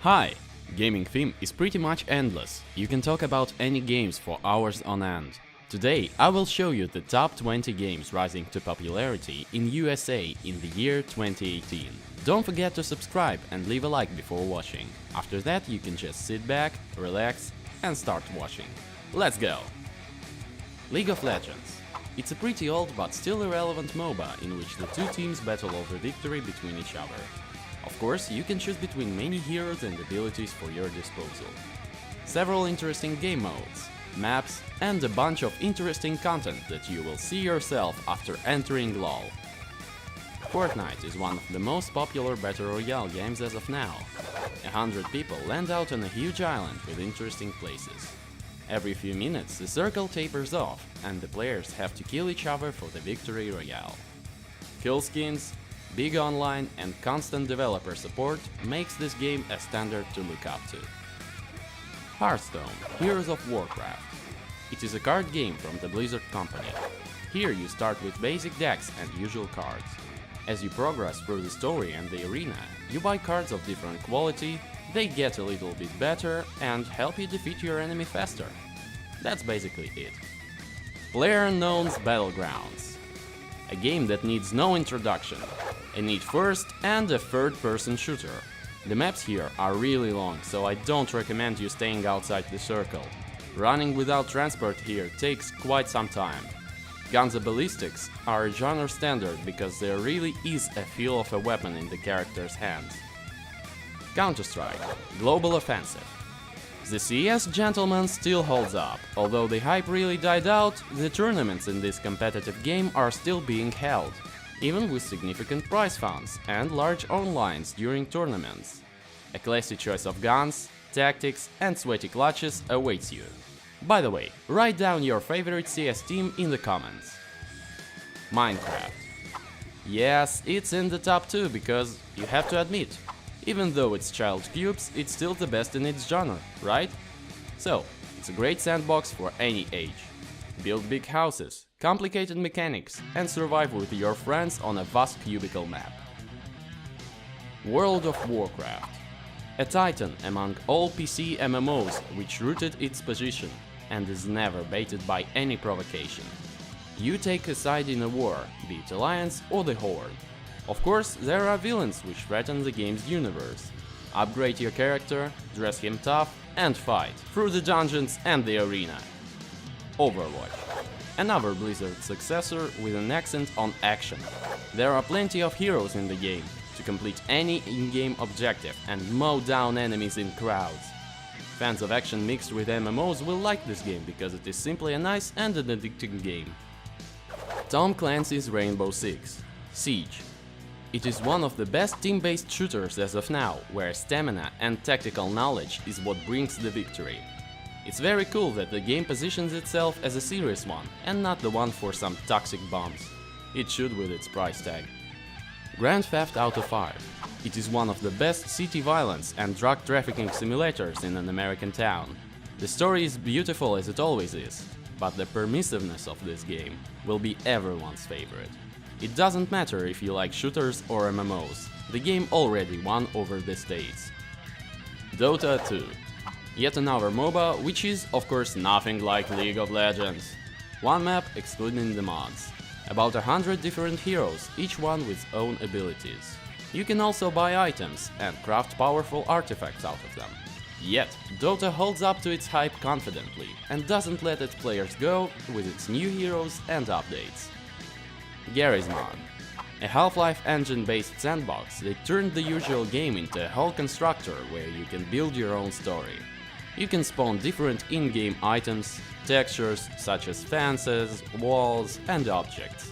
Hi! Gaming theme is pretty much endless. You can talk about any games for hours on end. Today I will show you the top 20 games rising to popularity in USA in the year 2018. Don't forget to subscribe and leave a like before watching. After that you can just sit back, relax and start watching. Let's go! League of Legends. It's a pretty old but still irrelevant MOBA in which the two teams battle over victory between each other. Of course, you can choose between many heroes and abilities for your disposal. Several interesting game modes, maps, and a bunch of interesting content that you will see yourself after entering LoL. Fortnite is one of the most popular Battle Royale games as of now. 100 people land out on a huge island with interesting places. Every few minutes the circle tapers off and the players have to kill each other for the victory royale. Kill skins, big online and constant developer support makes this game a standard to look up to. Hearthstone, Heroes of Warcraft. It is a card game from the Blizzard company. Here you start with basic decks and usual cards. As you progress through the story and the arena, you buy cards of different quality, they get a little bit better and help you defeat your enemy faster. That's basically it. PlayerUnknown's Battlegrounds. A game that needs no introduction. A neat first and a third-person shooter. The maps here are really long, so I don't recommend you staying outside the circle. Running without transport here takes quite some time. Guns and ballistics are a genre standard because there really is a feel of a weapon in the character's hands. Counter-Strike, Global Offensive. The CS gentleman still holds up. Although the hype really died out, the tournaments in this competitive game are still being held, even with significant prize funds and large onlines during tournaments. A classy choice of guns, tactics and sweaty clutches awaits you. By the way, write down your favorite CS team in the comments. Minecraft. Yes, it's in the top 2 because, you have to admit, even though it's child cubes, it's still the best in its genre, right? So, it's a great sandbox for any age. Build big houses, complicated mechanics, and survive with your friends on a vast cubicle map. World of Warcraft. A titan among all PC MMOs which rooted its position and is never baited by any provocation. You take a side in a war, be it Alliance or the Horde. Of course, there are villains which threaten the game's universe. Upgrade your character, dress him tough, and fight through the dungeons and the arena. Overwatch. Another Blizzard successor with an accent on action. There are plenty of heroes in the game to complete any in-game objective and mow down enemies in crowds. Fans of action mixed with MMOs will like this game because it is simply a nice and an addicting game. Tom Clancy's Rainbow Six Siege. It is one of the best team-based shooters as of now, where stamina and tactical knowledge is what brings the victory. It's very cool that the game positions itself as a serious one, and not the one for some toxic bombs. It should with its price tag. Grand Theft Auto 5. It is one of the best city violence and drug trafficking simulators in an American town. The story is beautiful as it always is, but the permissiveness of this game will be everyone's favorite. It doesn't matter if you like shooters or MMOs, the game already won over the States. Dota 2. Yet another MOBA, which is, of course, nothing like League of Legends. One map excluding the mods. About 100 different heroes, each one with own abilities. You can also buy items and craft powerful artifacts out of them. Yet, Dota holds up to its hype confidently and doesn't let its players go with its new heroes and updates. Garry's Mod. A Half-Life engine-based sandbox that turned the usual game into a whole constructor where you can build your own story. You can spawn different in-game items, textures such as fences, walls and objects.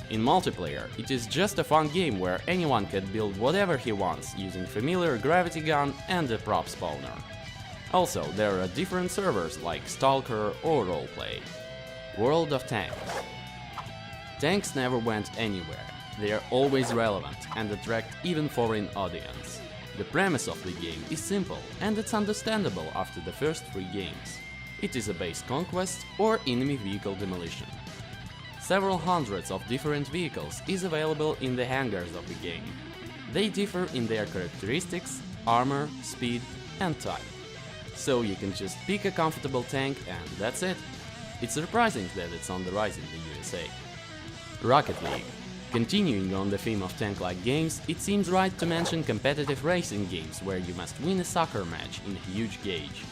In multiplayer, it is just a fun game where anyone can build whatever he wants using familiar gravity gun and a prop spawner. Also, there are different servers like Stalker or Roleplay. World of Tanks. Tanks never went anywhere. They are always relevant and attract even foreign audience. The premise of the game is simple and it's understandable after the first 3 games. It is a base conquest or enemy vehicle demolition. Several hundreds of different vehicles is available in the hangars of the game. They differ in their characteristics, armor, speed and type. So you can just pick a comfortable tank and that's it. It's surprising that it's on the rise in the USA. Rocket League. Continuing on the theme of tank-like games, it seems right to mention competitive racing games where you must win a soccer match in a huge gauge.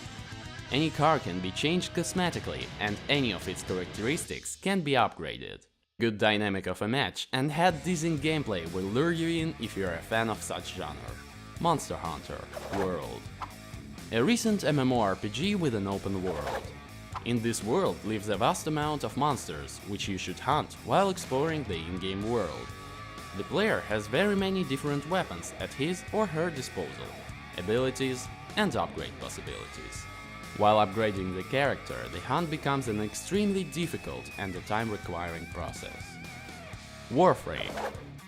Any car can be changed cosmetically and any of its characteristics can be upgraded. Good dynamic of a match and head-dizzying gameplay will lure you in if you're a fan of such genre. Monster Hunter World. A recent MMORPG with an open world. In this world lives a vast amount of monsters, which you should hunt while exploring the in-game world. The player has very many different weapons at his or her disposal, abilities and upgrade possibilities. While upgrading the character, the hunt becomes an extremely difficult and a time-requiring process. Warframe.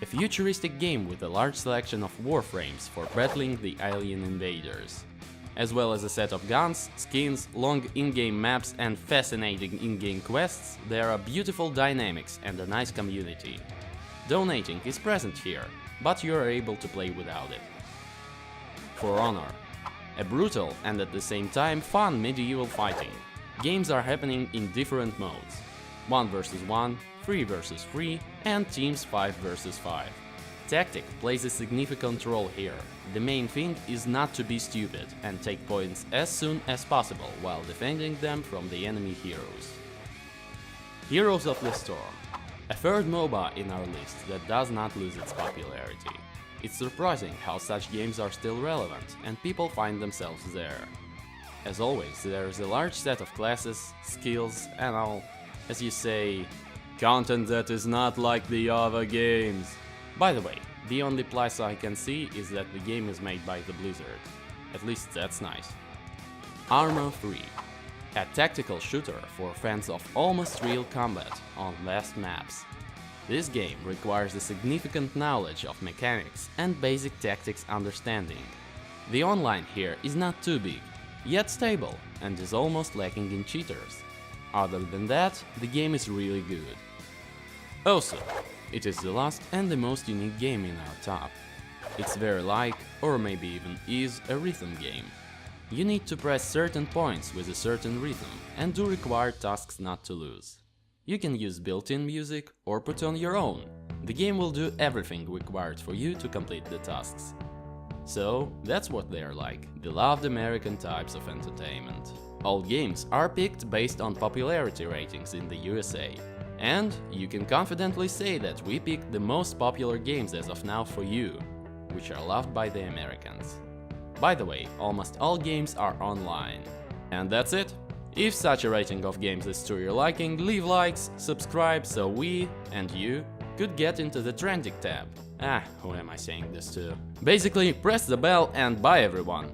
A futuristic game with a large selection of warframes for battling the alien invaders. As well as a set of guns, skins, long in-game maps and fascinating in-game quests, there are beautiful dynamics and a nice community. Donating is present here, but you are able to play without it. For Honor. A brutal and at the same time fun medieval fighting. Games are happening in different modes. 1 vs 1, 3 vs 3 and teams 5 vs 5. Tactic plays a significant role here. The main thing is not to be stupid and take points as soon as possible while defending them from the enemy heroes. Heroes of the Storm. A third MOBA in our list that does not lose its popularity. It's surprising how such games are still relevant and people find themselves there. As always, there is a large set of classes, skills and all, as you say, content that is not like the other games. By the way, the only plus I can see is that the game is made by the Blizzard. At least that's nice. Arma 3. A tactical shooter for fans of almost real combat on vast maps. This game requires a significant knowledge of mechanics and basic tactics understanding. The online here is not too big, yet stable, and is almost lacking in cheaters. Other than that, the game is really good. Also, it is the last and the most unique game in our top. It's very like, or maybe even is, a rhythm game. You need to press certain points with a certain rhythm and do required tasks not to lose. You can use built-in music or put on your own. The game will do everything required for you to complete the tasks. So, that's what they're like, the loved American types of entertainment. All games are picked based on popularity ratings in the USA. And you can confidently say that we picked the most popular games as of now for you, which are loved by the Americans. By the way, almost all games are online. And that's it. If such a rating of games is to your liking, leave likes, subscribe so we, and you, could get into the trending tab. Who am I saying this to? Basically, press the bell and bye everyone!